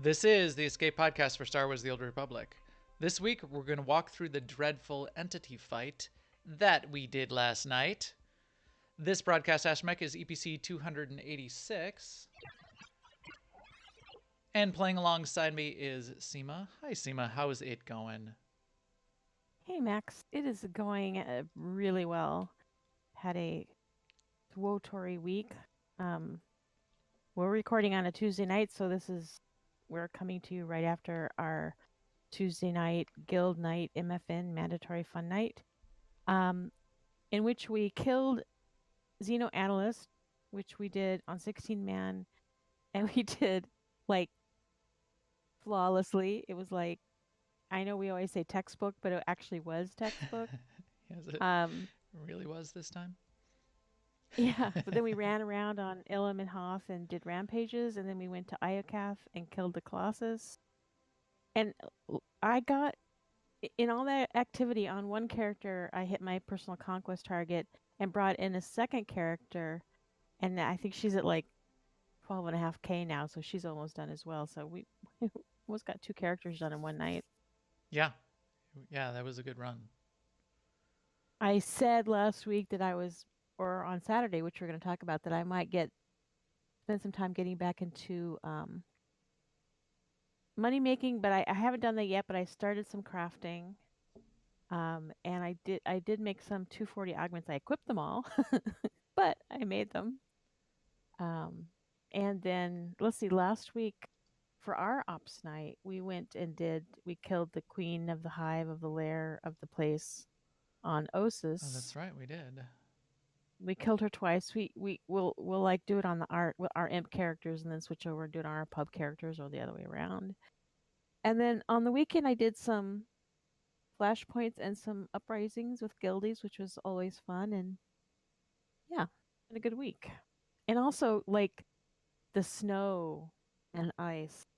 This is the Escape Podcast for Star Wars The Old Republic. This week, we're going to walk through the dreadful entity fight that we did last night. This broadcast astromech is EPC 286. And playing alongside me is Seema. Hi, Seema. How is it going? Hey, Max. It is going really well. Had a SWTOR week. We're recording on a Tuesday night, so we're coming to you right after our Tuesday night Guild Night MFN Mandatory Fun Night, in which we killed Xeno Analyst, which we did on 16-man, and we did, like, flawlessly. It was like, I know we always say textbook, but it actually was textbook. Yes, it really was this time. Yeah, but then we ran around on Ilum and Hoth and did rampages, and then we went to Iokath and killed the Colossus. And I got, in all that activity on one character, I hit my personal conquest target and brought in a second character, and I think she's at like 12.5K now, so she's almost done as well. So we almost got 2 characters done in one night. Yeah, that was a good run. I said last week that or on Saturday, which we're going to talk about, that I might spend some time getting back into money making, but I haven't done that yet. But I started some crafting, and I did make some 240 augments. I equipped them all, but I made them. And then let's see, last week for our ops night, we went and we killed the queen of the hive of the lair of the place on Osis. Oh, that's right, we did. We killed her twice. We'll like do it on our imp characters and then switch over and do it on our pub characters, or the other way around. And then on the weekend I did some flashpoints and some uprisings with guildies, which was always fun, and yeah, been a good week. And also, like, the snow and ice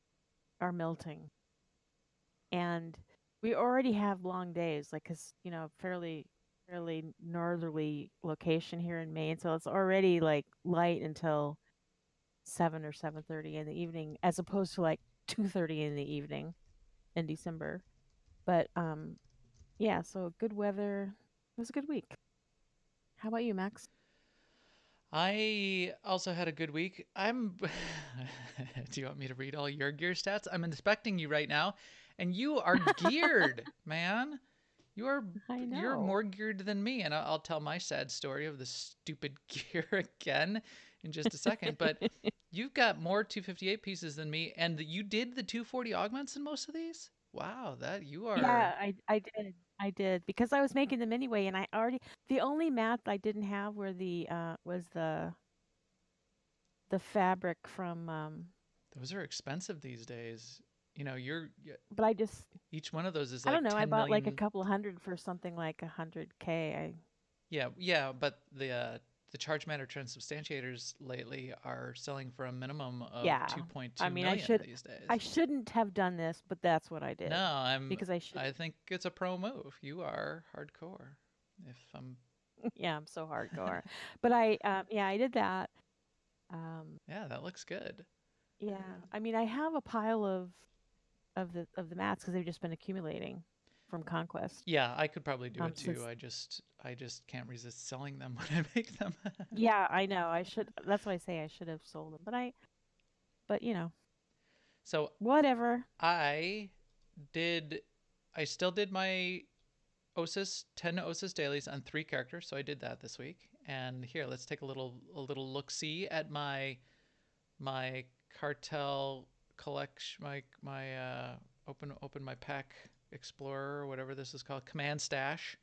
are melting, and we already have long days, like, 'cause fairly northerly location here in Maine, so it's already like light until 7 or 7:30 in the evening, as opposed to like 2:30 in the evening in December. But yeah, so good weather. It was a good week. How about you, Max? I also had a good week. Do you want me to read all your gear stats? I'm inspecting you right now, and you are geared, man. You're more geared than me, and I'll tell my sad story of the stupid gear again in just a second. But you've got more 258 pieces than me, and you did the 240 augments in most of these. Wow, that you are. Yeah, I did because I was making them anyway, and the only math I didn't have was the fabric from. Those are expensive these days. But each one of those is I like don't know. 10 I bought like a million. couple hundred for something like 100K. Yeah, but the charge matter transubstantiators lately are selling for a minimum of Yeah. 2.2 I mean, million these days. I shouldn't have done this, but that's what I did. No, because I think it's a pro move. You are hardcore. If I'm Yeah, I'm so hardcore. But I did that. Yeah, that looks good. Yeah. I mean, I have a pile of the mats because they've just been accumulating from Conquest. Yeah, I could probably do it too. Since... I just can't resist selling them when I make them. Yeah, I know. That's why I say I should have sold them. But So whatever. I still did my 10 Osis dailies on 3 characters, so I did that this week. And here, let's take a little look-see at my cartel collection, open my pack explorer, whatever this is called, command stash.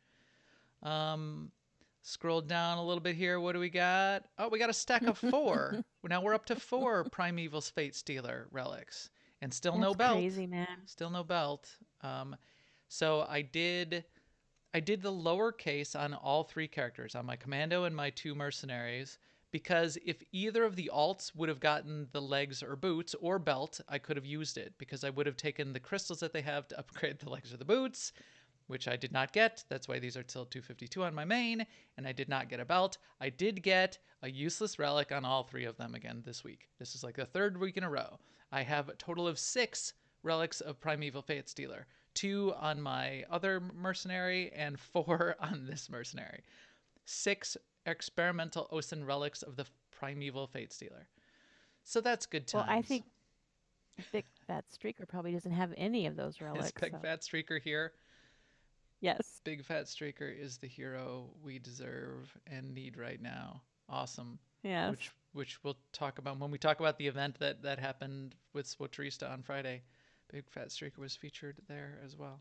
Scroll down a little bit here. What do we got? Oh, we got a stack of 4. Now we're up to 4 Primeval's Fate Stealer relics, and still That's no belt. Crazy, man. Still no belt. So I did the lowercase on all 3 characters, on my commando and my 2 mercenaries, because if either of the alts would have gotten the legs or boots or belt, I could have used it, because I would have taken the crystals that they have to upgrade the legs or the boots, which I did not get. That's why these are still 252 on my main, and I did not get a belt. I did get a useless relic on all three of them again this week. This is like the third week in a row. I have a total of 6 relics of Primeval Fate Stealer. 2 on my other mercenary and 4 on this mercenary. 6 experimental Osen relics of the Primeval Fate Stealer. So that's good Well, I times. think Big Fat Streaker probably doesn't have any of those Is relics. Big So Fat Streaker here? yes, Big Fat Streaker is the hero we deserve and need right now. Awesome. yes. Which we'll talk about when we talk about the event that happened with SWTOR on Friday. Big Fat Streaker was featured there as well.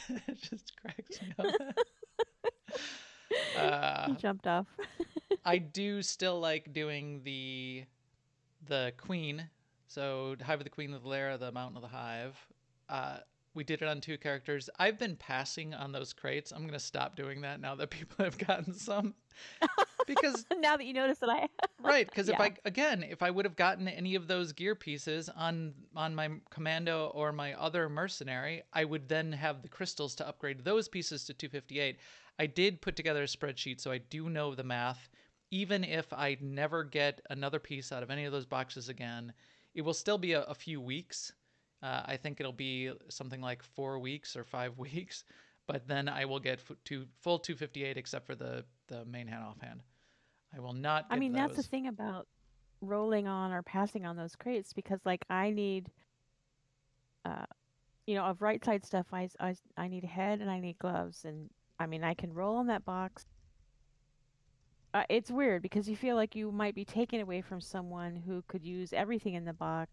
It just cracks me up. He Uh, jumped off. I do still like doing the Queen. So Hive of the Queen of the Lair, the Mountain of the Hive. Uh, we did it on 2 characters. I've been passing on those crates. I'm gonna stop doing that now that people have gotten some because Now that you notice that I have. right, because Yeah. if I would have gotten any of those gear pieces on my commando or my other mercenary, I would then have the crystals to upgrade those pieces to 258. I did put together a spreadsheet, so I do know the math. Even if I never get another piece out of any of those boxes again, it will still be a few weeks. I think it'll be something like 4 weeks or 5 weeks, but then I will get full 258 except for the main hand offhand. I will not I get mean, that's the those. thing about rolling on or passing on those crates because, like, I need, uh, of right side stuff. I need a head and I need gloves, and I mean, I can roll on that box. It's weird because you feel like you might be taken away from someone who could use everything in the box,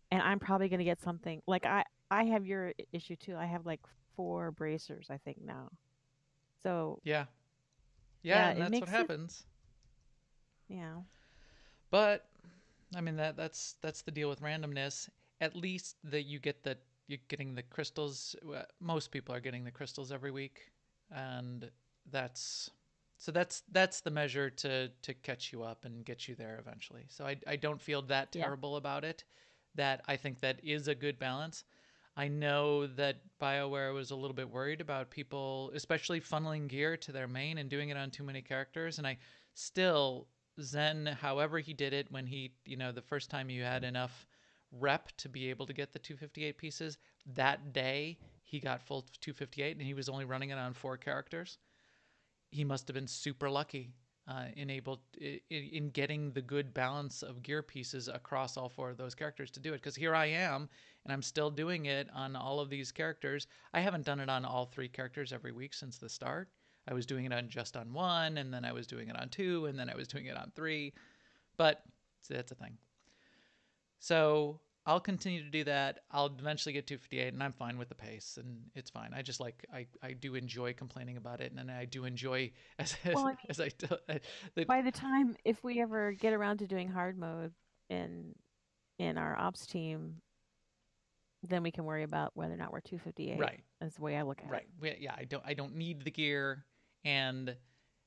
and I'm probably going to get something. Like I have your issue too. I have like 4 bracers, I think now. So Yeah, yeah, yeah, and it that's what makes it. happens. Yeah. But I mean that's the deal with randomness. At least that you're getting the crystals. Most people are getting the crystals every week, and that's that's the measure to catch you up and get you there eventually. So I don't feel that Yeah. terrible about it. That I think that is a good balance. I know that BioWare was a little bit worried about people, especially funneling gear to their main and doing it on too many characters. And I still, Zen, however he did it, when he, the first time you had enough rep to be able to get the 258 pieces, that day he got full 258 and he was only running it on 4 characters. He must have been super lucky in getting the good balance of gear pieces across all 4 of those characters to do it. Because here I am, and I'm still doing it on all of these characters. I haven't done it on all 3 characters every week since the start. I was doing it on 1, and then I was doing it on 2, and then I was doing it on 3. But that's a thing. So I'll continue to do that. I'll eventually get 258, and I'm fine with the pace, and it's fine. I just I do enjoy complaining about it, and I do enjoy as Well, I as mean, that. by the time if we ever get around to doing hard mode in our ops team, then we can worry about whether or not we're 258. Right, That's the way I look at it. right. Yeah, I don't need the gear, and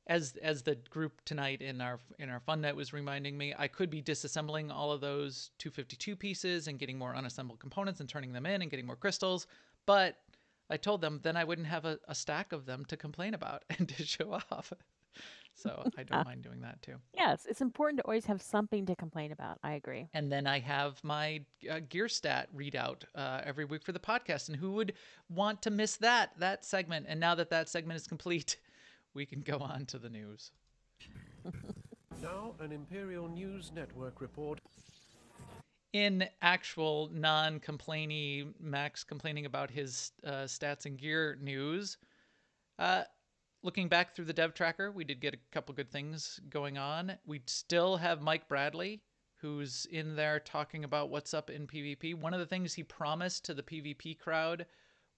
as the group tonight in our fun net was reminding me, I could be disassembling all of those 252 pieces and getting more unassembled components and turning them in and getting more crystals, but I told them then I wouldn't have a stack of them to complain about and to show off. So I don't Uh, mind doing that too. yes, it's important to always have something to complain about. I agree. And then I have my gear stat readout every week for the podcast. And who would want to miss that segment? And now that that segment is complete, we can go on to the news. Now, an Imperial News Network report. In actual non-complainy Max complaining about his stats and gear news, uh, looking back through the dev tracker, we did get a couple good things going on. We still have Mike Bradley, who's in there talking about what's up in PvP. One of the things he promised to the PvP crowd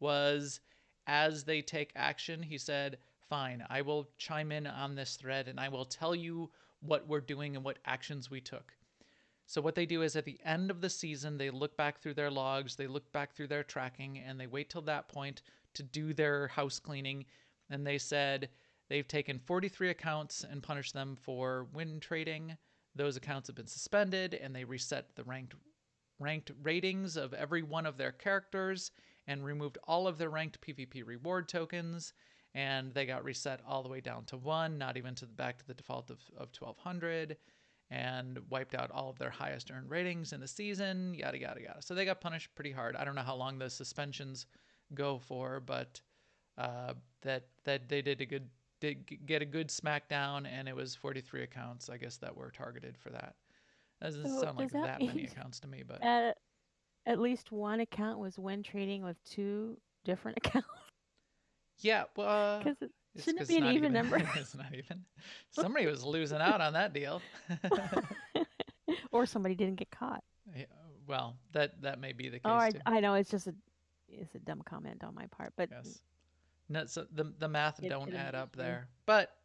was as they take action, he said, fine, I will chime in on this thread and I will tell you what we're doing and what actions we took. So what they do is at the end of the season, they look back through their logs, they look back through their tracking, and they wait till that point to do their house cleaning. And they said they've taken 43 accounts and punished them for win trading. Those accounts have been suspended, and they reset the ranked ranked ratings of every one of their characters and removed all of their ranked PvP reward tokens, and they got reset all the way down to 1, not even back to the default of 1200, and wiped out all of their highest earned ratings in the season, yada yada yada. So they got punished pretty hard. I don't know how long the suspensions go for, but that they did get a good smackdown, and it was 43 accounts, I guess, that were targeted for that. That doesn't So sound like does that that many mean accounts to me, but at least one account was when trading with two different accounts? yeah, well, Because it's shouldn't it because be it's an not even even. number? It's not even. Somebody was losing out on that deal. Or somebody didn't get caught. Yeah, well, that may be the Oh, case too. I know it's a dumb comment on my part, but Yes. No, so the math don't it add up amused me. there, but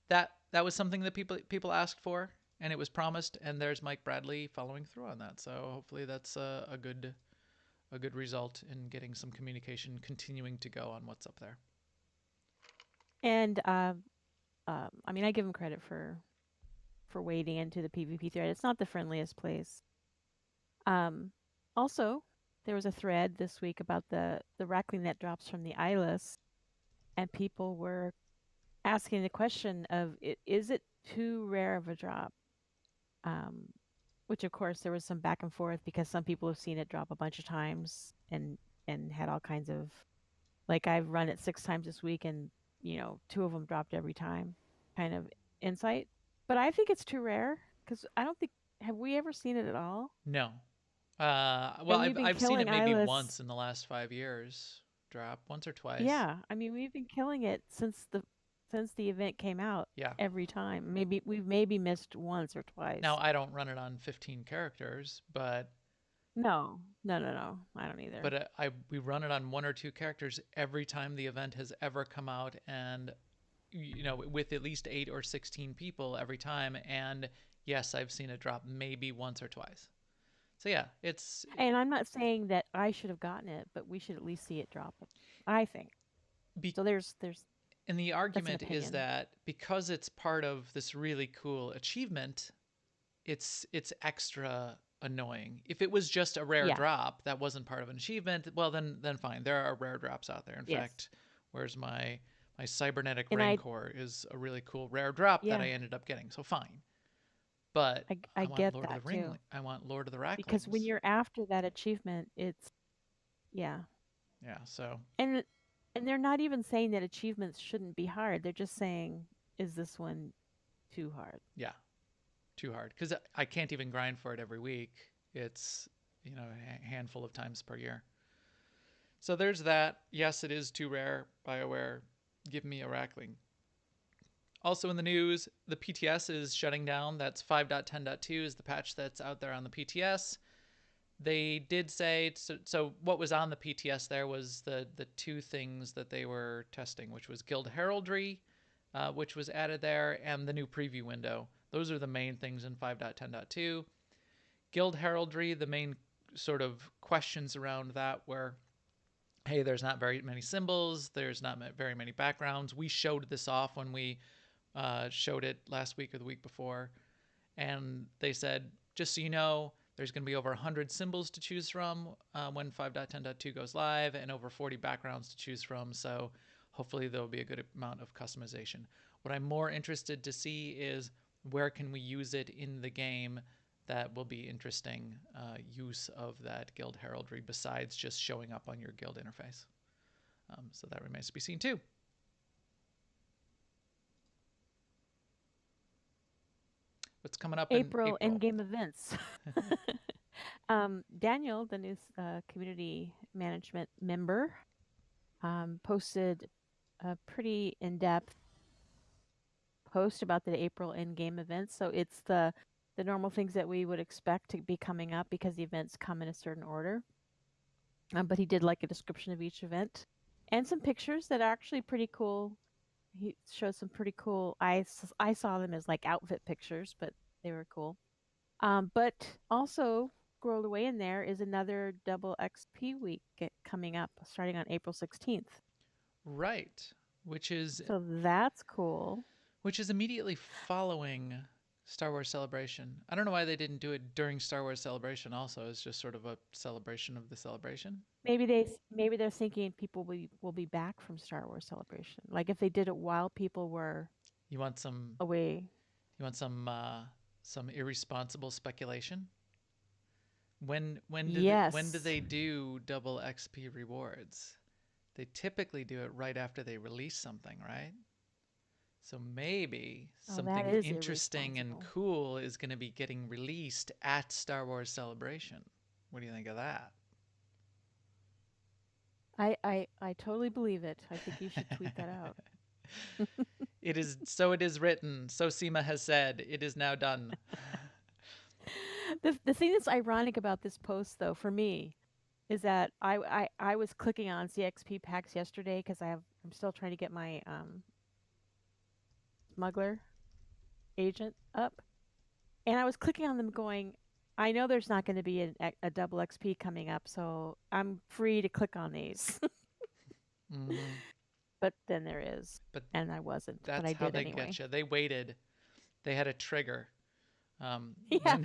that was something that people asked for, and it was promised, and there's Mike Bradley following through on that. So hopefully that's a good result in getting some communication continuing to go on what's up there. And I mean, I give him credit for wading into the PvP thread. It's not the friendliest place. Also, there was a thread this week about the Rackling that drops from the eyeless, and people were asking the question of, is it too rare of a drop? Which of course there was some back and forth because some people have seen it drop a bunch of times and had all kinds of, like, I've run it 6 times this week and two of them dropped every time, kind of insight. But I think it's too rare because I don't think, have we ever seen it at all? No. Well, And we've been I've seen it killing maybe eyeless. once in the last 5 years. Drop once or twice. Yeah, I mean we've been killing it since the event came out Yeah. every time. Maybe we've maybe missed once or Now twice. I don't run it on 15 characters, but No, no, no, no. I don't either. we run it on 1 or 2 characters every time the event has ever come out, and with at least 8 or 16 people every time. And yes, I've seen it drop maybe once or twice. So yeah, it's And I'm not saying that I should have gotten it, but we should at least see it drop. I think. be, So there's and the that's an argument is opinion. that because it's part of this really cool achievement, it's extra annoying. If it was just a rare Yeah. drop that wasn't part of an achievement, well then fine. There are rare drops out there. In Yes. fact, where's my cybernetic And rancor is a really cool rare drop that yeah, I ended up getting. So fine. But I I want get Lord of that the too. I want Lord of the Because when Racklings. you're after that achievement, it's yeah. Yeah, so And and they're not even saying that achievements shouldn't be hard. They're just saying, is this one too hard? yeah, too hard because I can't even grind for it every week. It's a handful of times per year. So there's that. Yes, it is too rare. BioWare, give me a Rackling. Also in the news, the PTS is shutting down. That's 5.10.2 is the patch that's out there on the PTS. They did say, so what was on the PTS there was the two things that they were testing, which was Guild Heraldry, which was added there, and the new preview window. Those are the main things in 5.10.2. Guild Heraldry, the main sort of questions around that were, hey, there's not very many symbols, there's not very many backgrounds. We showed this off when we showed it last week or the week before, and they said, just so you know, there's going to be over 100 symbols to choose from when 5.10.2 goes live, and over 40 backgrounds to choose from. So hopefully there'll be a good amount of customization. What I'm more interested to see is where can we use it in the game that will be interesting use of that guild heraldry besides just showing up on your guild interface. So that remains to be seen too. What's coming up in April April? in-game events. Daniel, the new community management member, posted a pretty in-depth post about the April in-game events. So it's the normal things that we would expect to be coming up because the events come in a certain order. But he did like a description of each event and some pictures that are actually pretty cool. He showed some pretty cool. I saw them as like outfit pictures, but they were cool. But also scrolled away in there is another double XP week coming up starting on April 16th. Right, which is So that's cool. immediately following Star Wars Celebration. I don't know why they didn't do it during Star Wars Celebration. Also, it's just sort of a celebration of the celebration. Maybe they're thinking people will be back from Star Wars Celebration. Like if they did it while people were You want some? away. You want some irresponsible speculation? When do Yes. they do double XP rewards? They typically do it right after they release something, right? So maybe Oh, that something is interesting and irresponsible. cool is going to be getting released at Star Wars Celebration. What do you think of that? I totally believe it. I think you should tweet that out. It is so. It is written. So Seema has said. It is now done. The thing that's ironic about this post though for me is that I was clicking on CXP packs yesterday because I'm still trying to get my smuggler agent up, and I was clicking on them going, I know there's not going to be a double XP coming up, so I'm free to click on these. Mm-hmm. But then there is, But and I wasn't, but that's I how did they anyway. get you. They waited. They had a trigger. Um, Yeah.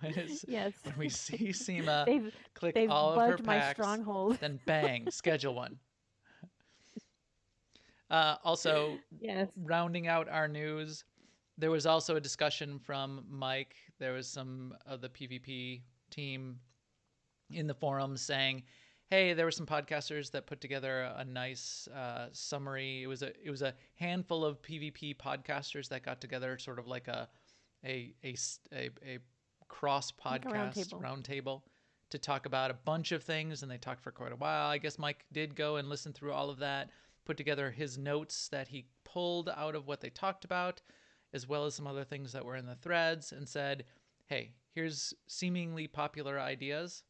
when Yes. when we see Seema they've click they've all of her bugged my packs, stronghold. then bang, schedule one. Also, Yes. rounding out our news, there was also a discussion from Mike. There was some of the PvP team in the forums saying, "Hey, there were some podcasters that put together a nice summary. It was a handful of PvP podcasters that got together, sort of like a cross Like a round podcast table. roundtable to talk about a bunch of things, and they talked for quite a while. I guess Mike did go and listen through all of that, put together his notes that he pulled out of what they talked about, as well as some other things that were in the threads, and said, "Hey, here's seemingly popular ideas."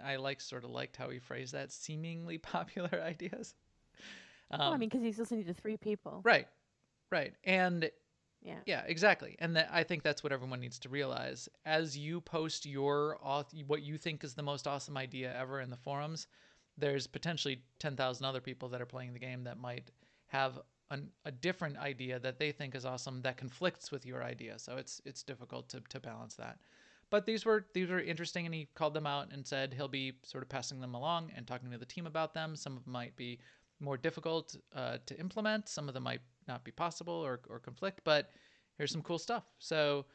I liked how he phrased that. Seemingly popular ideas. Well, I Um, mean, because he's listening to three people. right, right, and Yeah. yeah, exactly. And I think that's what everyone needs to realize. As you post what you think is the most awesome idea ever in the forums, there's potentially 10,000 other people that are playing the game that might have a different idea that they think is awesome that conflicts with your idea. So it's difficult to balance that. But these were interesting, and he called them out and said he'll be sort of passing them along and talking to the team about them. Some of them might be more difficult to implement. Some of them might not be possible or conflict, but here's some cool stuff. So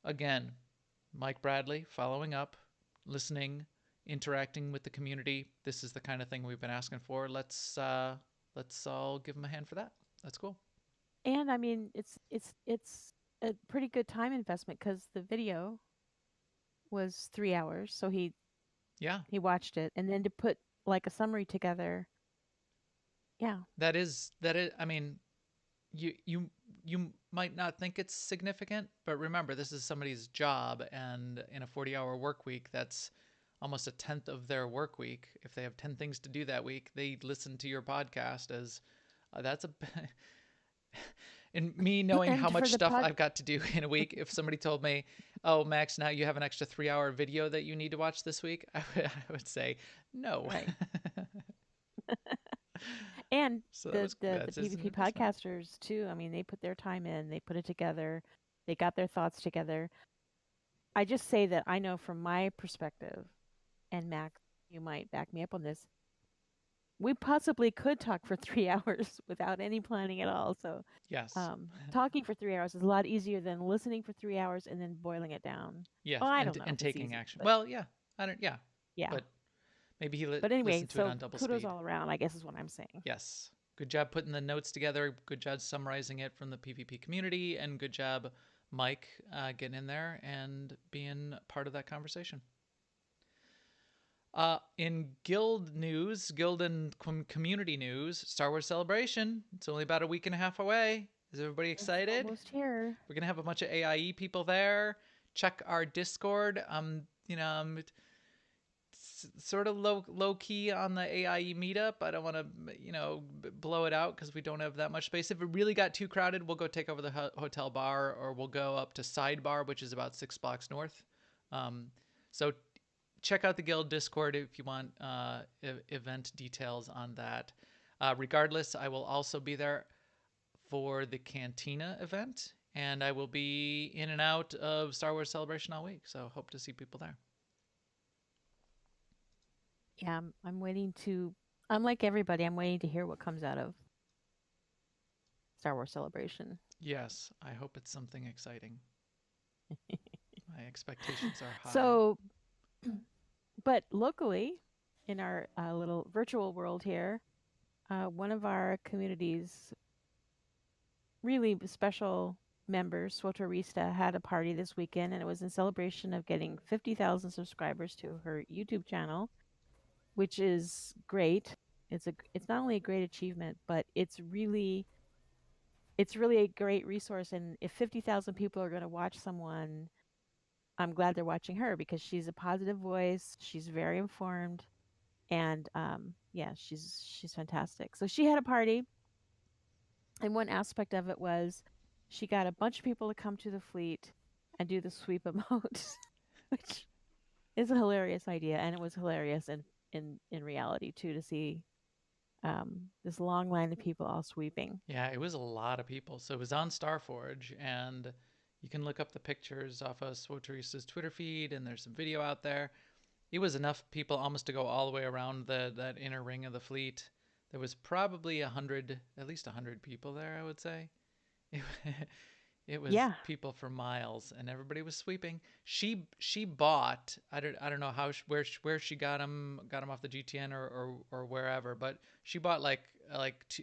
again, Mike Bradley following up, listening, interacting with the community. This is the kind of thing we've been asking for. Let's all give him a hand for that. That's cool. And I mean, it's a pretty good time investment because the video was 3 hours, so Yeah, he watched it, and then to put like a summary together. Yeah. that is. I mean, you might not think it's significant, but remember, this is somebody's job, and in a 40-hour work week, that's almost a tenth of their work week. If they have 10 things to do that week, they listen to your podcast as that's a and me knowing how And for much the stuff pod, I've got to do in a week, if somebody told me, "Oh, Max, now you have an extra 3-hour video that you need to watch this week," I would say no. right. And So that the was the the that's an PvP investment. podcasters too. I mean, they put their time in, they put it together, they got their thoughts together. I just say that I know from my perspective, and Max, you might back me up on this. We possibly could talk for 3 hours without any planning at all. So, Yes, talking for 3 hours is a lot easier than listening for 3 hours and then boiling it down. yes, Well, I and don't know and if it's taking easy, action. but Well, yeah, I don't. Yeah, yeah. but maybe he But anyway, listened to it so on double kudos speed. all around, I guess is what I'm saying. Yes. Good job putting the notes together. Good job summarizing it from the PvP community. And good job, Mike, getting in there and being part of that conversation. In guild news, guild and community news, Star Wars Celebration. It's only about a week and a half away. Is everybody It's excited? almost here. We're gonna have a bunch of AIE people there. Check our Discord. Sort of low key on the AIE meetup. I don't want to blow it out because we don't have that much space. If it really got too crowded, we'll go take over the hotel bar, or we'll go up to Sidebar, which is about 6 blocks north. So check out the guild Discord if you want event details on that. Regardless, I will also be there for the Cantina event, and I will be in and out of Star Wars Celebration all week. So hope to see people there. Yeah, I'm waiting to. I'm like everybody. I'm waiting to hear what comes out of Star Wars Celebration. Yes, I hope it's something exciting. My expectations are high. So, but locally, in our little virtual world here, one of our community's really special members, SWTOR, had a party this weekend, and it was in celebration of getting 50,000 subscribers to her YouTube channel, which is great. It's not only a great achievement, but it's really a great resource. And if 50,000 people are going to watch someone, I'm glad they're watching her because she's a positive voice. She's very informed, and yeah, she's fantastic. So she had a party, and one aspect of it was she got a bunch of people to come to the fleet and do the sweep emote, which is a hilarious idea, and it was hilarious in reality too, to see this long line of people all sweeping. Yeah, it was a lot of people. So it was on Starforge, and you can look up the pictures off of SWTOR's Twitter feed, and there's some video out there. It was enough people almost to go all the way around that inner ring of the fleet. There was probably at least 100 people there, I would say. It, it was Yeah. people for miles, and everybody was sweeping. She bought, I don't know where she got them off the GTN or wherever, but she bought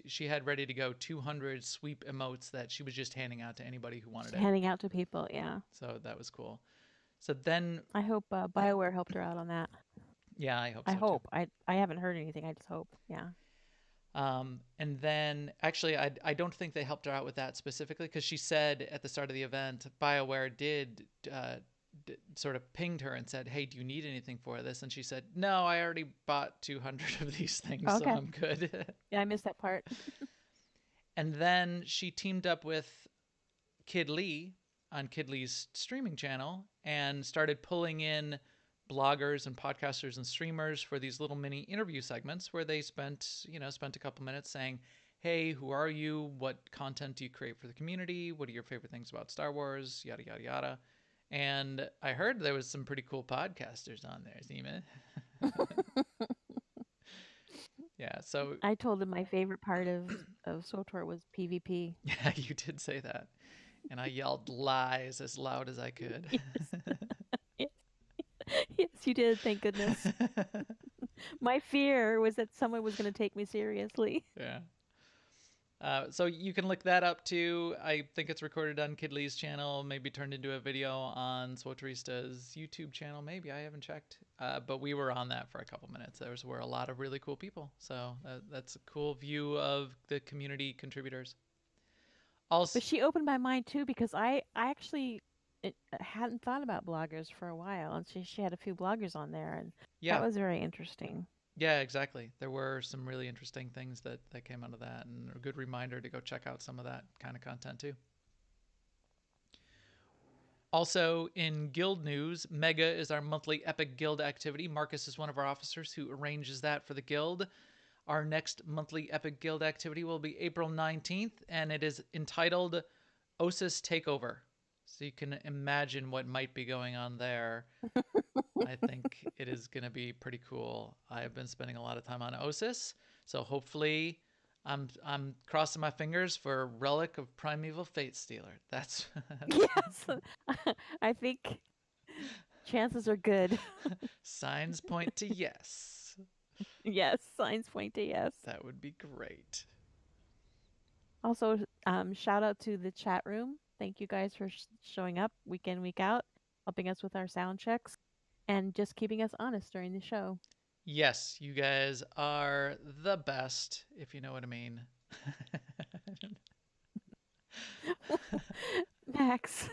she had ready to go 200 sweep emotes that she was just handing out to anybody who wanted Just it. handing out to people, yeah. So that was cool. So then I hope BioWare helped her out on that. yeah, I hope I so hope. too. I haven't heard anything. I just hope. Yeah. And then actually, I don't think they helped her out with that specifically because she said at the start of the event, BioWare did sort of pinged her and said, "Hey, do you need anything for this?" And she said, "No, I already bought 200 of these things, so Okay. I'm good." Yeah, I missed that part. And then she teamed up with Kid Lee on Kid Lee's streaming channel and started pulling in bloggers and podcasters and streamers for these little mini interview segments where they spent a couple minutes saying, "Hey, who are you? What content do you create for the community? What are your favorite things about Star Wars? Yada, yada, yada." And I heard there was some pretty cool podcasters on there, Zima. Yeah, so I told him my favorite part of SWTOR was PvP. yeah, you did say that. And I yelled lies as loud as I could. Yes. Yes, you did. Thank goodness. My fear was that someone was going to take me seriously. Yeah. So you can look that up too. I think it's recorded on Kid Lee's channel, maybe turned into a video on SWTORista's YouTube channel. Maybe, I haven't checked. But we were on that for a couple minutes. There were a lot of really cool people. So that's a cool view of the community contributors. Also, But she opened my mind too, because I actually hadn't thought about bloggers for a while, and she had a few bloggers on there, and yeah. that was very interesting. Yeah, exactly. There were some really interesting things that came out of that, and a good reminder to go check out some of that kind of content too. Also, in guild news, Mega is our monthly Epic Guild activity. Marcus is one of our officers who arranges that for the guild. Our next monthly Epic Guild activity will be April 19th, and it is entitled Osis Takeover. So you can imagine what might be going on there. I think it is going to be pretty cool. I have been spending a lot of time on Osis, so hopefully I'm crossing my fingers for Relic of Primeval Fate Stealer. That's Yes. I think chances are good. signs point to yes. Yes, signs point to yes. That would be great. Also, shout out to the chat room. Thank you guys for showing up week in, week out, helping us with our sound checks, and just keeping us honest during the show. Yes, you guys are the best, if you know what I mean. Max.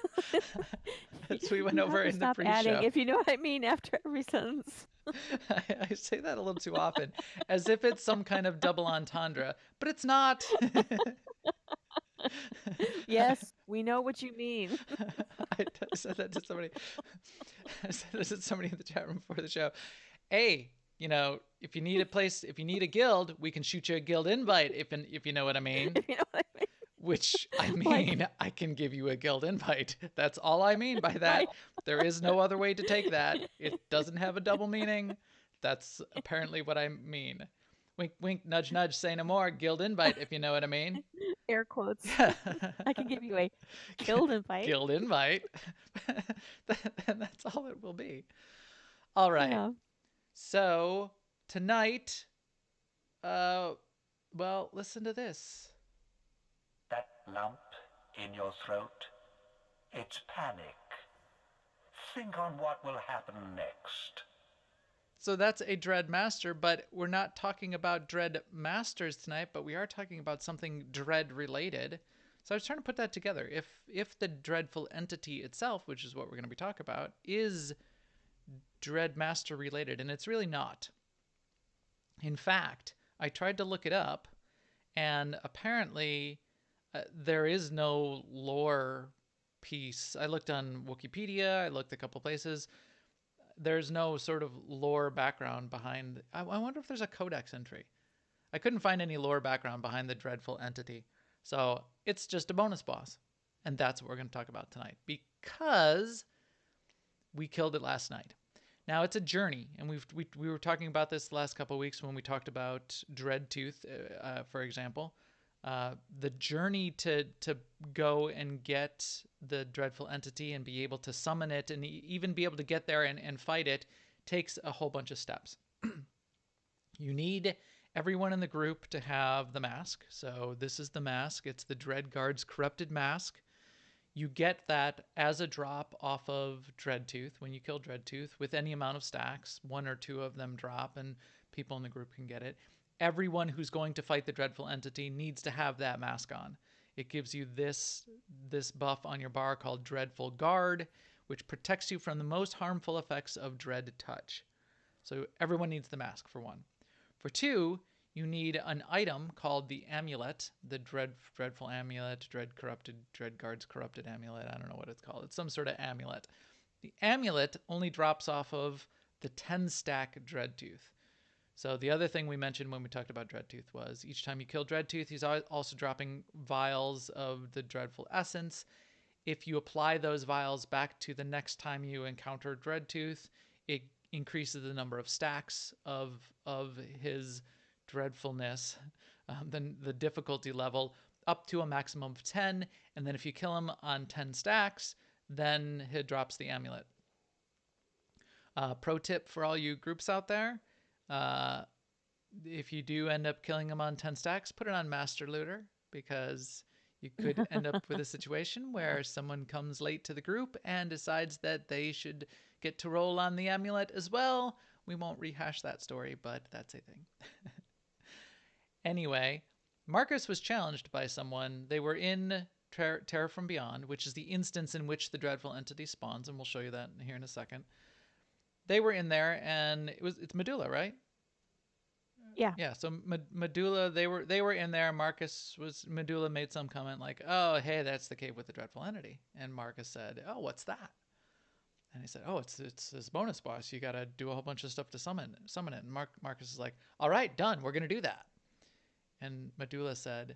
As we went over in the pre-show. Adding, if you know what I mean, after every sentence. I say that a little too often, as if it's some kind of double entendre, but it's not. Yes, we know what you mean. I said that to somebody. I said this to somebody in the chat room before the show. Hey, if you need a place, if you need a guild, we can shoot you a guild invite. If you know what I mean. If you know what I mean. Which, I Like- mean, I can give you a guild invite. That's all I mean by that. Right. There is no other way to take that. It doesn't have a double meaning. That's apparently what I mean. Wink, wink, nudge, nudge, say no more. Guild invite, if you know what I mean. Air quotes. Yeah. I can give you a guild invite. Guild invite. That's all it will be. All right. Yeah. So tonight, well, listen to this. That lump in your throat, it's panic. Think on what will happen next. So that's a Dread Master, but we're not talking about Dread Masters tonight, but we are talking about something Dread related. So I was trying to put that together. If the dreadful entity itself, which is what we're going to be talking about, is Dread Master related, and it's really not. In fact, I tried to look it up, and apparently there is no lore piece. I looked on Wikipedia, I looked a couple places. There's no sort of lore background behind. I wonder if there's a codex entry. I couldn't find any lore background behind the dreadful entity. So it's just a bonus boss. And that's what we're going to talk about tonight because we killed it last night. Now it's a journey, and we were talking about this the last couple of weeks when we talked about Dreadtooth, for example. The journey to go and get the dreadful entity and be able to summon it and even be able to get there and fight it takes a whole bunch of steps. You need everyone in the group to have the mask. So this is the mask. It's the Dread Guard's Corrupted Mask. You get that as a drop off of Dreadtooth when you kill Dreadtooth with any amount of stacks. 1 or 2 of them drop and people in the group can get it. Everyone who's going to fight the dreadful entity needs to have that mask on. It gives you this buff on your bar called Dreadful Guard, which protects you from the most harmful effects of Dread Touch. So everyone needs the mask, for 1. For 2, you need an item called the Amulet, the Dreadful Amulet, Dread Guard's Corrupted Amulet. I don't know what it's called. It's some sort of amulet. The amulet only drops off of the 10-stack Dreadtooth. So the other thing we mentioned when we talked about Dreadtooth was each time you kill Dreadtooth, he's also dropping vials of the Dreadful Essence. If you apply those vials back to the next time you encounter Dreadtooth, it increases the number of stacks of his dreadfulness, the difficulty level, up to a maximum of 10. And then if you kill him on 10 stacks, then he drops the amulet. Pro tip for all you groups out there, if you do end up killing him on 10 stacks, put it on Master Looter, because you could end up with a situation where someone comes late to the group and decides that they should get to roll on the amulet as well. We won't rehash that story, but that's a thing. Anyway, Marcus was challenged by someone. They were in Terror from Beyond, which is the instance in which the dreadful entity spawns, and we'll show you that here in a second. They were in there, and it's Medulla, right? Yeah. Yeah. So Medulla, they were in there. Medulla made some comment like, "Oh, hey, that's the cave with the dreadful entity," and Marcus said, "Oh, what's that?" And he said, "Oh, it's this bonus boss. You got to do a whole bunch of stuff to summon it." And Marcus is like, "All right, done. We're gonna do that." And Medulla said,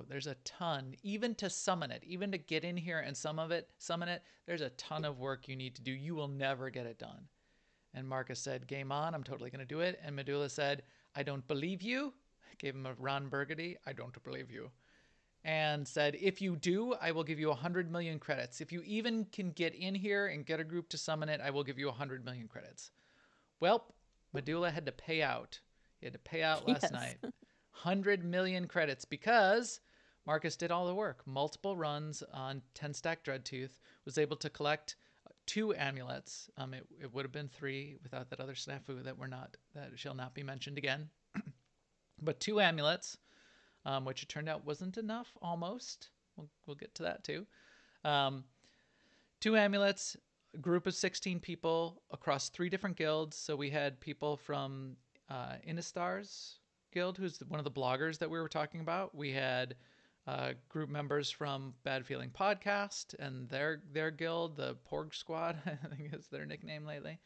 there's a ton, even to summon it, even to get in here and summon it, there's a ton of work you need to do. You will never get it done. And Marcus said, "Game on, I'm totally going to do it." And Medulla said, "I don't believe you." Gave him a Ron Burgundy, "I don't believe you." And said, "If you do, I will give you 100 million credits. If you even can get in here and get a group to summon it, I will give you 100 million credits." Well, Medulla had to pay out. He had to pay out last night. 100 million credits because Marcus did all the work. Multiple runs on 10-stack Dreadtooth, was able to collect 2 amulets. It would have been 3 without that other snafu that shall not be mentioned again. But 2 amulets, which it turned out wasn't enough almost. We'll get to that too. 2 amulets, a group of 16 people across 3 different guilds. So we had people from Inistar's guild, who's one of the bloggers that we were talking about. We had group members from Bad Feeling Podcast and their guild, the Porg Squad, I think is their nickname lately,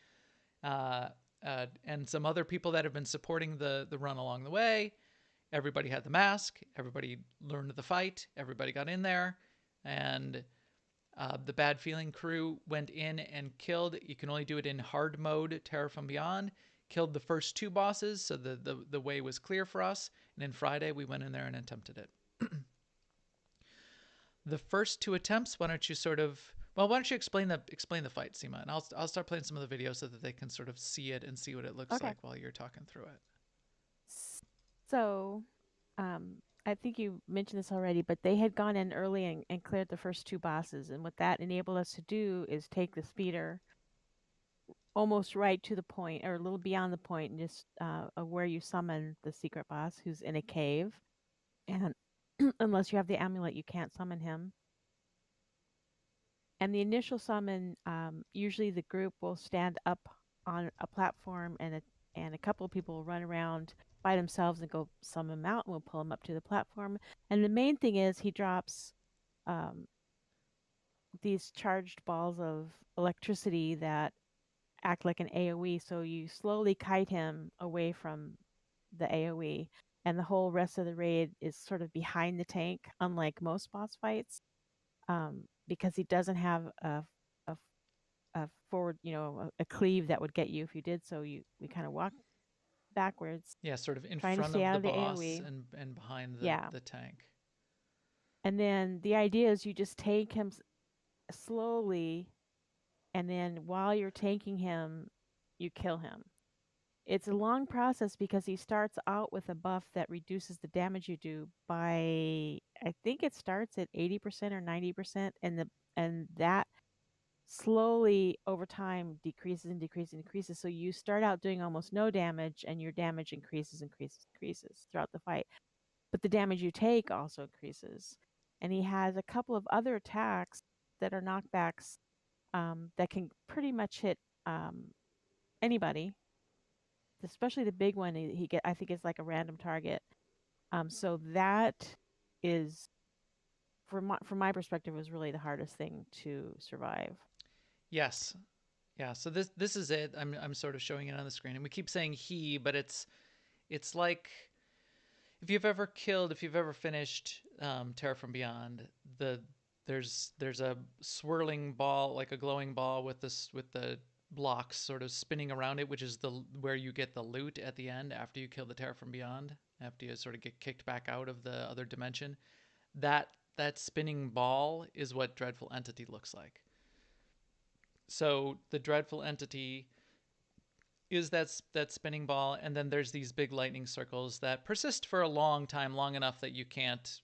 and some other people that have been supporting the run along the way. everybody had the mask, everybody learned the fight, everybody got in there, and the Bad Feeling crew went in and killed. You can only do it in hard mode, Terror from Beyond. Killed the first two bosses, so the way was clear for us. And then Friday, we went in there and attempted it. The first two attempts, why don't you explain the fight, Seema, and I'll start playing some of the videos so that they can sort of see it and see what it looks Okay. like while you're talking through it. So, I think you mentioned this already, but they had gone in early and cleared the first two bosses. And what that enabled us to do is take the speeder almost right to the point, or a little beyond the point, and just where you summon the secret boss, who's in a cave. And unless you have the amulet, you can't summon him. And the initial summon, usually the group will stand up on a platform, and a couple of people will run around by themselves and go summon him out, and we'll pull him up to the platform. And the main thing is he drops these charged balls of electricity that act like an AoE. So you slowly kite him away from the AoE, and the whole rest of the raid is sort of behind the tank, unlike most boss fights, because he doesn't have a, a forward, a cleave that would get you if you did so. We kind of walk backwards, Yeah, sort of in trying to front stay of out the of the boss AoE. and behind Yeah. the tank. And then the idea is you just take him slowly, and then while you're tanking him, you kill him. It's a long process because he starts out with a buff that reduces the damage you do by, I think it starts at 80% or 90%, and that slowly over time decreases and decreases and decreases. So you start out doing almost no damage, and your damage increases throughout the fight. But the damage you take also increases. And he has a couple of other attacks that are knockbacks, that can pretty much hit anybody. Especially the big one, I think it's like a random target. So that is, from my perspective, was really the hardest thing to survive. Yes. Yeah, so this is it. I'm sort of showing it on the screen, and we keep saying he, but it's like if you've ever finished Terror from Beyond, there's a swirling ball, like a glowing ball with the blocks sort of spinning around it, which is where you get the loot at the end after you kill the Terror from Beyond, after you sort of get kicked back out of the other dimension. That spinning ball is what Dreadful Entity looks like. So the Dreadful Entity is that spinning ball, and then there's these big lightning circles that persist for a long time, long enough that you can't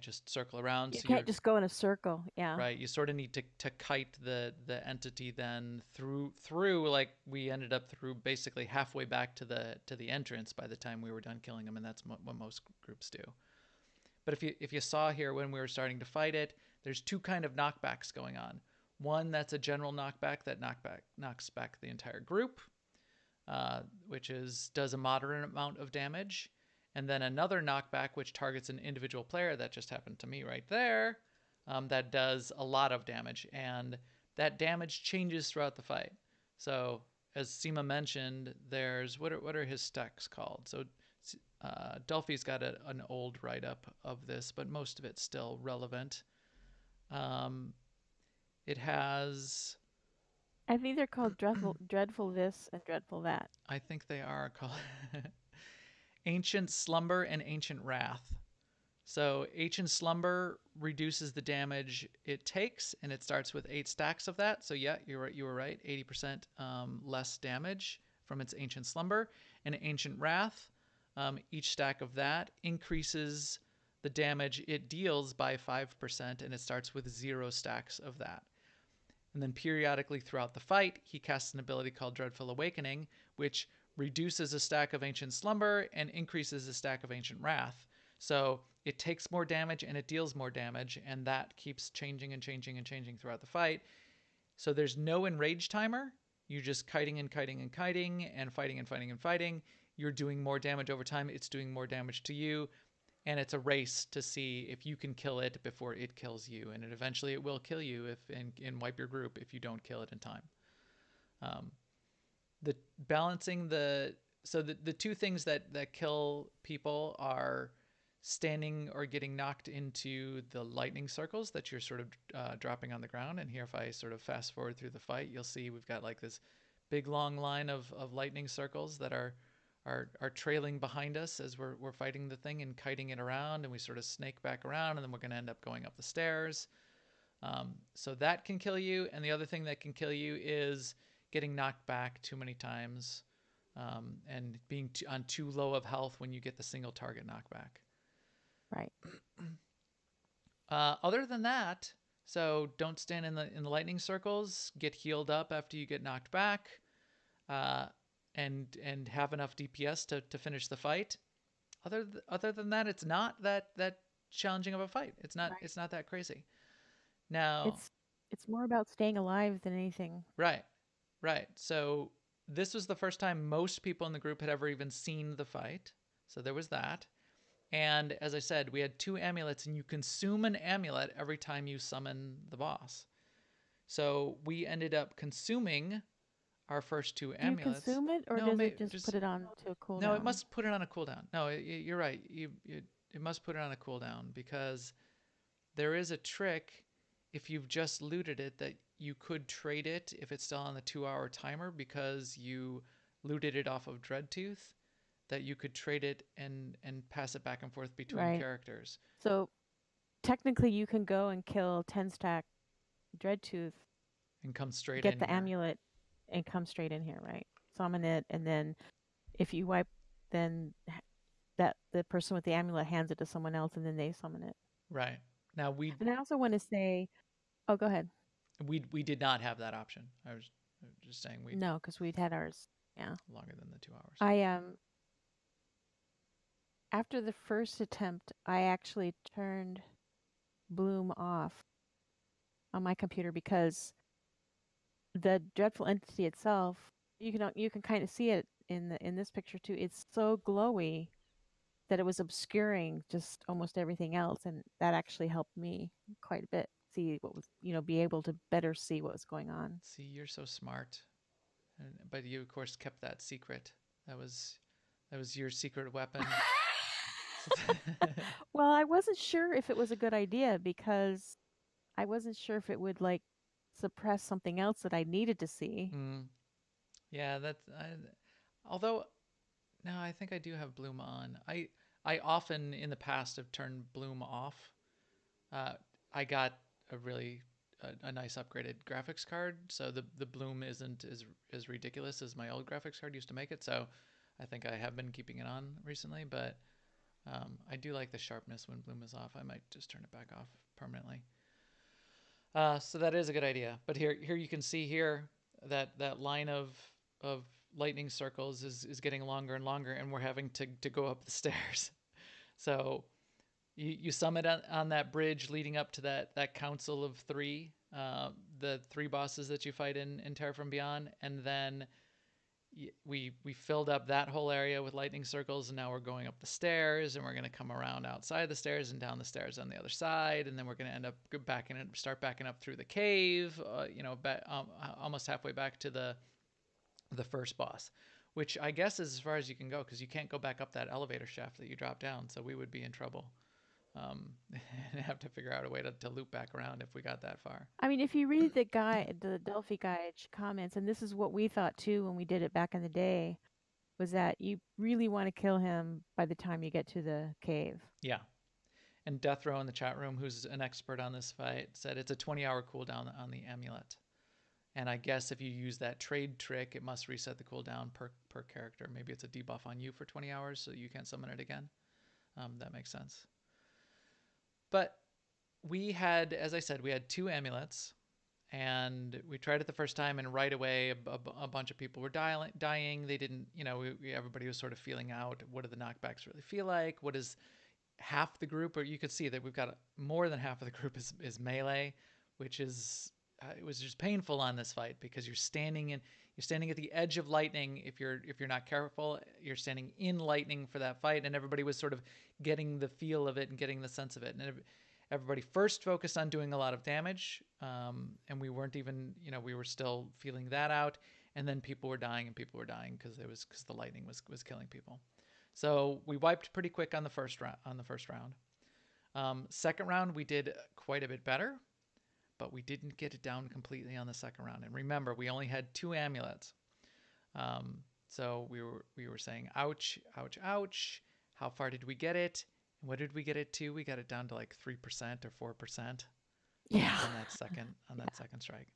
just circle around. You So can't just go in a circle. Yeah. right, you sort of need to kite the entity then through like we ended up through basically halfway back to the entrance by the time we were done killing them, and that's what most groups do. But if you saw here when we were starting to fight it, there's two kind of knockbacks going on. One that's a general knockback that knocks back the entire group, which does a moderate amount of damage. And then another knockback which targets an individual player, that just happened to me right there, that does a lot of damage. And that damage changes throughout the fight. So as Seema mentioned, there's what are his stacks called? So Delphi's got an old write-up of this, but most of it's still relevant. It has... I think they're called dreadful this and dreadful that. I think they are called Ancient Slumber and Ancient Wrath. So Ancient Slumber reduces the damage it takes, and it starts with 8 stacks of that. So yeah, you were right, 80% less damage from its Ancient Slumber. And Ancient Wrath, each stack of that increases the damage it deals by 5%, and it starts with 0 stacks of that. And then periodically throughout the fight, he casts an ability called Dreadful Awakening, which reduces a stack of Ancient Slumber and increases a stack of Ancient Wrath. So it takes more damage and it deals more damage, and that keeps changing and changing and changing throughout the fight. So there's no enrage timer. You're just kiting and kiting and kiting and fighting and fighting and fighting. You're doing more damage over time. It's doing more damage to you. And it's a race to see if you can kill it before it kills you. And eventually it will kill you and wipe your group if you don't kill it in time. The balancing the so the two things that kill people are standing or getting knocked into the lightning circles that you're sort of dropping on the ground. And here, if I sort of fast forward through the fight, you'll see we've got like this big long line of lightning circles that are trailing behind us as we're fighting the thing and kiting it around, and we sort of snake back around, and then we're going to end up going up the stairs. So that can kill you, and the other thing that can kill you is getting knocked back too many times, and being on too low of health when you get the single target knockback. Right. Other than that, so don't stand in the lightning circles. Get healed up after you get knocked back, and have enough DPS to finish the fight. Other than that, it's not that challenging of a fight. It's not Right. it's not that crazy. Now, It's more about staying alive than anything. right, right. So this was the first time most people in the group had ever even seen the fight. So there was that. And as I said, we had 2 amulets, and you consume an amulet every time you summon the boss. So we ended up consuming our first 2 Do you amulets. consume it, or No, does it just put it on to a cooldown? No, it must put it on a cooldown. No, you're right. It must put it on a cooldown, because there is a trick if you've just looted it that you could trade it if it's still on the 2-hour timer, because you looted it off of Dreadtooth, that you could trade it and pass it back and forth between Right. characters. So technically, you can go and kill 10-stack Dreadtooth, And come straight get in the here. amulet, and come straight in here, right? Summon it, and then if you wipe, then that the person with the amulet hands it to someone else, and then they summon it. Right. Now And I also want to say, oh, go ahead. we did not have that option. I was just saying we No, because we'd had ours. Yeah. longer than the 2 hours. I after the first attempt, I actually turned Bloom off on my computer, because the dreadful entity itself, you can kind of see it in this picture too. It's so glowy that it was obscuring just almost everything else, and that actually helped me quite a bit see what was, be able to better see what was going on. See, you're so smart. But you, of course, kept that secret. That was your secret weapon. Well, I wasn't sure if it was a good idea, because I wasn't sure if it would like suppress something else that I needed to see. Yeah, although no, I think I do have Bloom on. I often in the past have turned Bloom off. I got a nice upgraded graphics card, so the Bloom isn't as ridiculous as my old graphics card used to make it. So I think I have been keeping it on recently, but I do like the sharpness when Bloom is off. I might just turn it back off permanently. So that is a good idea. But here you can see here that line of lightning circles is getting longer and longer, and we're having to go up the stairs. So you summit on that bridge leading up to that council of 3, the 3 bosses that you fight in Terra from Beyond, and then we filled up that whole area with lightning circles, and now we're going up the stairs, and we're going to come around outside the stairs and down the stairs on the other side, and then we're going to end up start backing up through the cave, almost halfway back to the first boss, which I guess is as far as you can go, because you can't go back up that elevator shaft that you dropped down, so we would be in trouble. And have to figure out a way to loop back around if we got that far. I mean, if you read the Delphi guide comments, and this is what we thought too when we did it back in the day, was that you really want to kill him by the time you get to the cave. Yeah. And Death Row in the chat room, who's an expert on this fight, said it's a 20-hour cooldown on the amulet. And I guess if you use that trade trick, it must reset the cooldown per character. Maybe it's a debuff on you for 20 hours, so you can't summon it again. That makes sense. But we had, as I said, we had 2 amulets, and we tried it the first time, and right away a bunch of people were dying. They didn't, everybody was sort of feeling out, what do the knockbacks really feel like? What is half the group, or you could see that we've got more than half of the group is melee, which is, it was just painful on this fight, because you're standing at the edge of lightning. If you're not careful, you're standing in lightning for that fight, and everybody was sort of getting the feel of it and getting the sense of it. And everybody first focused on doing a lot of damage, and we weren't even, we were still feeling that out. and then people were dying because the lightning was killing people. So we wiped pretty quick on the first round. Second round we did quite a bit better, but we didn't get it down completely on the second round. And remember, we only had 2 amulets. So we were saying, ouch, ouch, ouch. How far did we get it? And what did we get it to? We got it down to like 3% or 4%. Yeah. On that second strike.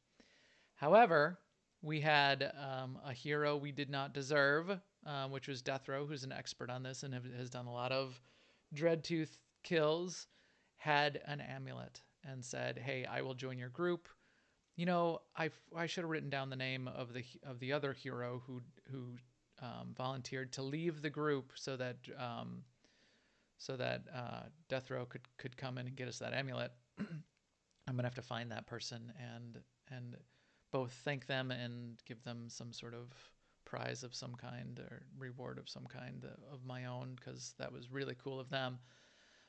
However, we had a hero we did not deserve, which was Deathrow, who's an expert on this and has done a lot of Dreadtooth kills, had an amulet and said, "Hey, I will join your group." You know, I should have written down the name of the other hero who volunteered to leave the group so that Deathrow could come in and get us that amulet. I'm gonna have to find that person and both thank them and give them some sort of prize of some kind or reward of some kind of my own, because that was really cool of them.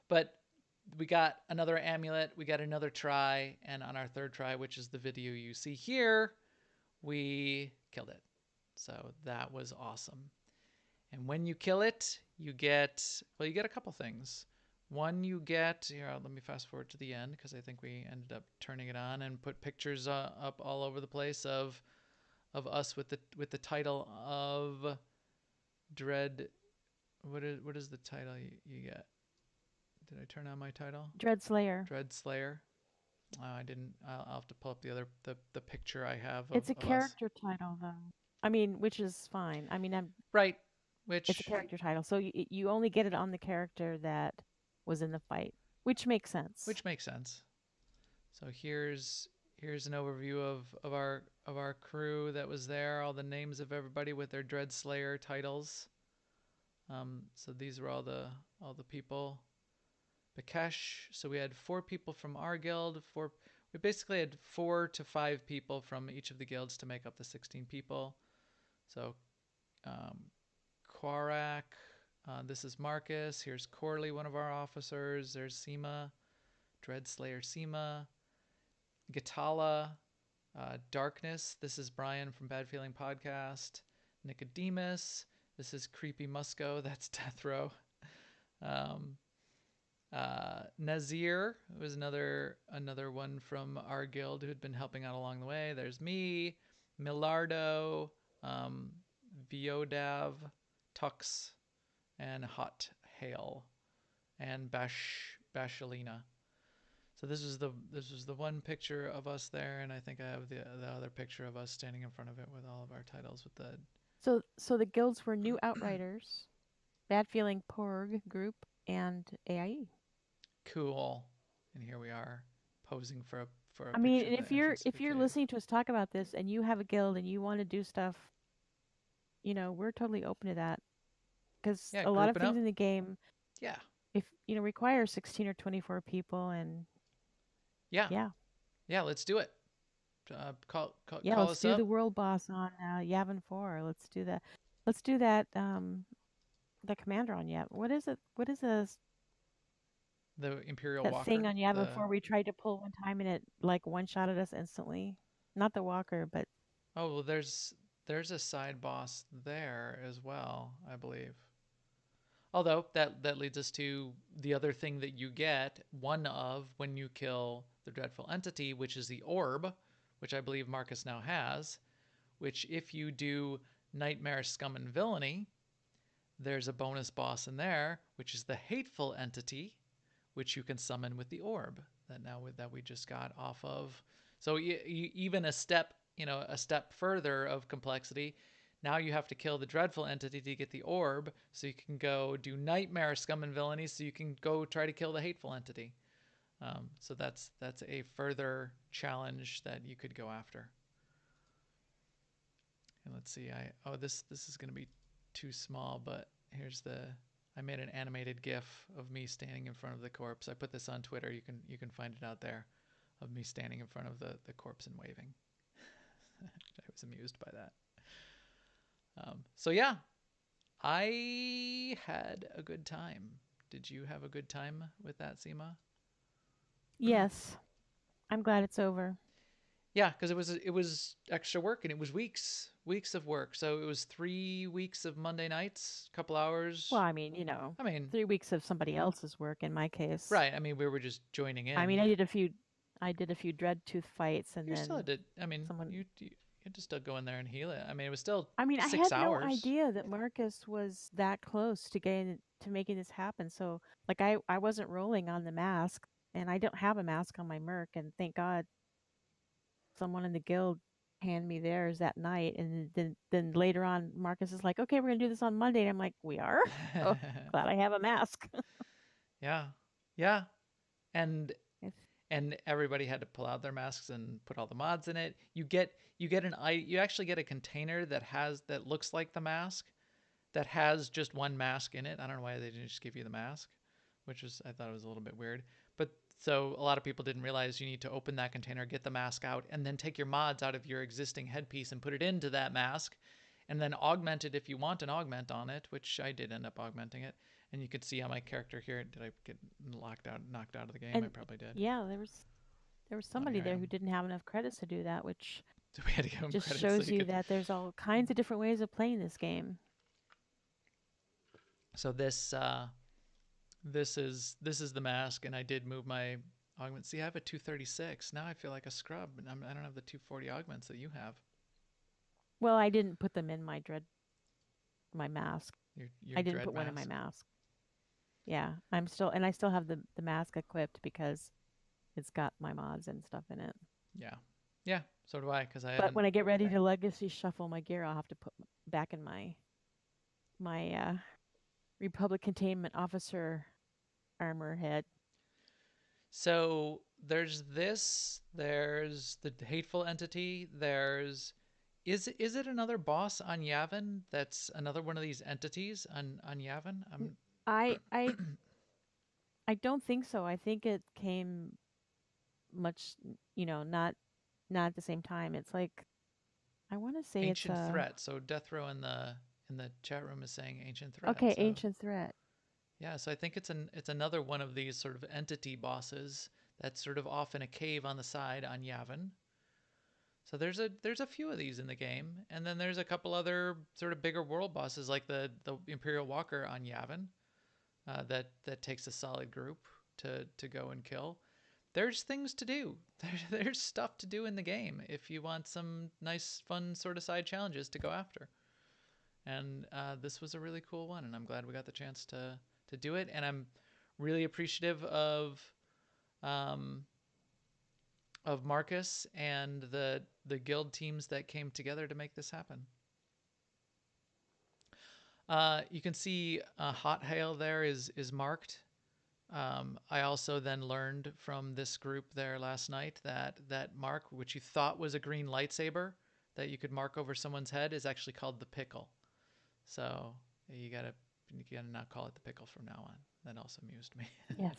But we got another amulet, we got another try, and on our third try, which is the video you see here, we killed it. So that was awesome. And when you kill it, you get a couple things. One, you get, here, let me fast forward to the end because I think we ended up turning it on and put pictures up all over the place of us with the title of Dread. What is the title you get? Did I turn on my title? Dread Slayer. Dread Slayer. I didn't. I'll have to pull up the picture I have. It's a of character us. title though. I mean, which is fine. I mean, right. Which it's a character title, so you only get it on the character that was in the fight, which makes sense. So here's an overview of our crew that was there. All the names of everybody with their Dread Slayer titles. So these were all the people. Bakesh. So we had 4 people from our guild. We basically had 4 to 5 people from each of the guilds to make up the 16 people. So Quarak. This is Marcus. Here's Corley, one of our officers. There's Seema, Dread Slayer Seema. Gatala, Darkness. This is Brian from Bad Feeling Podcast. Nicodemus. This is Creepy Musco. That's Deathrow. Nazir was another one from our guild who had been helping out along the way. There's me, Millardo, Viodav, Tux, and Hot Hail, and Bashalina. So this was the one picture of us there, and I think I have the other picture of us standing in front of it with all of our titles with the. So the guilds were New Outriders, Bad Feeling Porg Group, and AIE. Cool. And here we are posing for a I mean, if you're listening to us talk about this and you have a guild and you want to do stuff, you know, we're totally open to that, because a lot of things in the game, if require 16 or 24 people, and let's do it. Call let's us do up. the world boss on Yavin 4. Let's do that. Let's do that. The commander on Yavin. What is it? What is this? The Imperial that Walker. Thing on Yavin 4 we tried to pull one time and it like one-shotted us instantly. Not the Walker, but. Oh well, there's a side boss there as well, I believe. Although that leads us to the other thing that you get, one of when you kill the dreadful entity, which is the orb, which I believe Marcus now has, which if you do Nightmare Scum and Villainy, there's a bonus boss in there, which is the hateful entity, which you can summon with the orb that we just got off of. So even a step further of complexity. Now you have to kill the dreadful entity to get the orb, so you can go do Nightmare Scum and Villainy, so you can go try to kill the hateful entity. So that's a further challenge that you could go after. And let's see, this is going to be too small, but here's I made an animated GIF of me standing in front of the corpse. I put this on Twitter. You can find it out there, of me standing in front of the corpse and waving. I was amused by that. So yeah, I had a good time. Did you have a good time with that, Seema? Yes. I'm glad it's over. Yeah, because it was extra work and it was weeks of work. So it was 3 weeks of Monday nights, a couple Well, hours. I mean, I mean, 3 weeks of somebody else's work in my case. right. I mean, we were just joining I mean, in. I did a few dread tooth fights, and You still had then to. I mean, someone. you had to still go in there and heal it. I mean, it was still I mean, I six had no hours. idea that Marcus was that close to getting to making this happen. So, like, I wasn't rolling on the mask, and I don't have a mask on my Merc, and thank God someone in the guild handed me theirs that night. And then later on, Marcus is like, "Okay, we're gonna do this on Monday." And I'm like, "We are? Oh, glad I have a mask." Yeah, yeah, and It's, and everybody had to pull out their masks and put all the mods in it. You actually get a container that looks like the mask that has just one mask in it. I don't know why they didn't just give you the mask, I thought it was a little bit weird. But so a lot of people didn't realize you need to open that container, get the mask out, and then take your mods out of your existing headpiece and put it into that mask, and then augment it if you want an augment on it, which I did end up augmenting it. And you could see on my character here, did I get knocked out of the game? I and probably did. yeah, there was Oh, somebody here I there who am. didn't have enough credits to do that, which So we had to give him just credit so shows he you could. that there's all kinds of different ways of playing this game. So this is the mask, and I did move my augment. See, I have a 236. Now I feel like a scrub, and I don't have the 240 augments that you have. Well, I didn't put them in my mask. Your I didn't dread put one in my mask. mask. Yeah, I still have the mask equipped because it's got my mods and stuff in it. Yeah, yeah. So do I, because I But haven't. when I get ready to legacy shuffle my gear, I'll have to put back in my Republic Containment Officer armor head. So there's this. There's the hateful entity. There's. Is it another boss on Yavin? That's another one of these entities on Yavin. I I I don't think so. I think it came much, not at the same time. It's like I want to say it's Ancient a threat. So Death Row in the chat room is saying ancient threat. okay, So ancient threat. yeah, so I think it's another one of these sort of entity bosses that's sort of off in a cave on the side on Yavin. So there's a few of these in the game, and then there's a couple other sort of bigger world bosses like the Imperial Walker on Yavin, that takes a solid group to go and kill. There's things to do. There's stuff to do in the game if you want some nice, fun sort of side challenges to go after. And this was a really cool one, and I'm glad we got the chance to do it. And I'm really appreciative um, of Marcus and the guild teams that came together to make this happen. You can see Hot Hail there is marked. I also then learned from this group there last night that mark, which you thought was a green lightsaber that you could mark over someone's head, is actually called the pickle. So you gotta not call it the pickle from now on. That also amused me. Yes.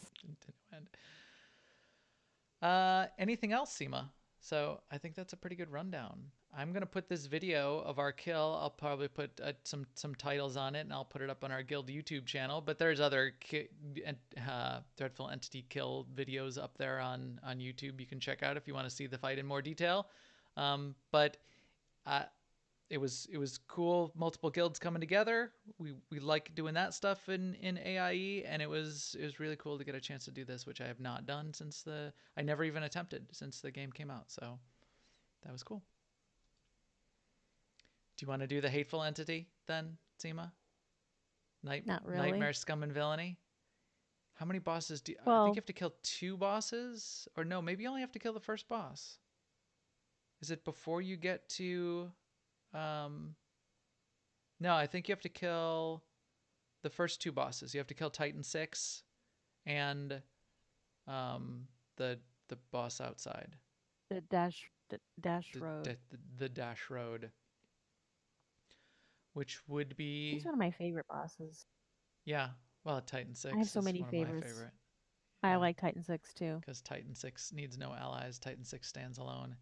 Anything else, Seema? So I think that's a pretty good rundown. I'm gonna put this video of our kill. I'll probably put some titles on it, and I'll put it up on our guild YouTube channel. But there's other dreadful entity kill videos up there on YouTube you can check out if you want to see the fight in more detail. But it was cool. Multiple guilds coming together. We like doing that stuff in AIE, and it was really cool to get a chance to do this, which I have not done since I never even attempted since the game came out. So that was cool. Do you want to do the hateful entity then, Seema? Not really. Nightmare, scum, and villainy. How many bosses do you, I think Well, you have to kill 2 bosses, or no? Maybe you only have to kill the first boss. Is it before you get to? No, I think you have to kill the first 2 bosses. You have to kill Titan 6 and the boss outside. the dash road. The Dash Road, which would be He's one of my favorite bosses. yeah. Well, Titan 6 I have so is many one of my favorites. favorite. I Yeah. like Titan 6 too. Because Titan 6 needs no allies. Titan 6 stands alone.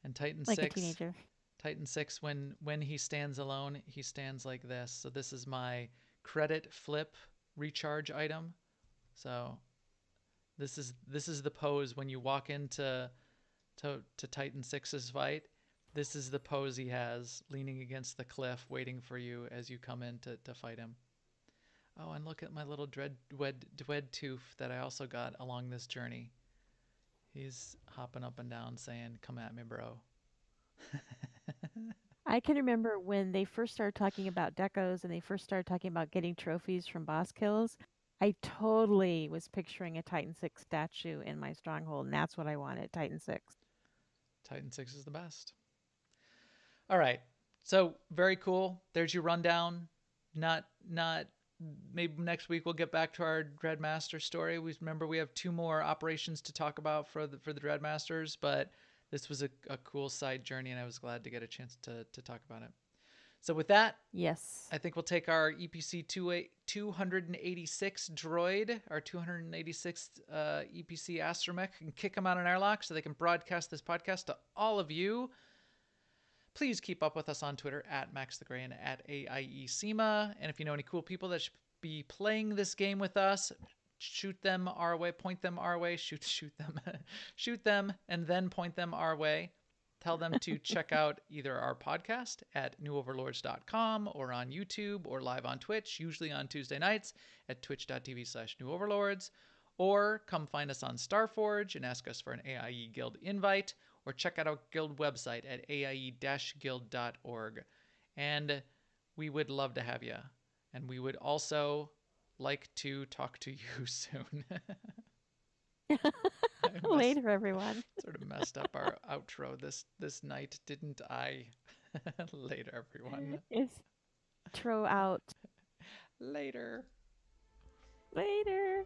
And Titan Like a 6 teenager. Titan 6 when he stands alone, he stands like this. So this is my credit flip recharge item. So this is the pose when you walk into to Titan Six's fight, this is the pose he has, leaning against the cliff, waiting for you as you come in to fight him. Oh, and look at my little Dwed tooth that I also got along this journey. He's hopping up and down saying, "Come at me, bro." I can remember when they first started talking about decos and they first started talking about getting trophies from boss kills. I totally was picturing a Titan 6 statue in my stronghold, and that's what I wanted, Titan 6. Titan 6 is the best. All right. So, very cool. There's your rundown. Not maybe next week we'll get back to our Dreadmaster story. We remember we have 2 more operations to talk about for the Dreadmasters, but this was a cool side journey, and I was glad to get a chance to talk about it. So with that, Yes. I think we'll take our EPC 286 droid, our 286th EPC astromech, and kick them out an airlock so they can broadcast this podcast to all of you. Please keep up with us on Twitter at Max the Gray and at AIESEMA. And if you know any cool people that should be playing this game with us, shoot them our way, point them our way, shoot them, shoot them, and then point them our way. Tell them to check out either our podcast at newoverlords.com or on YouTube or live on Twitch, usually on Tuesday nights at twitch.tv/newoverlords, or come find us on Starforge and ask us for an AIE Guild invite, or check out our guild website at aie-guild.org. And we would love to have you. And we would also like to talk to you soon. Later, everyone. Sort of messed up our outro this night, didn't I? Later, everyone. It's throw out. Later. Later.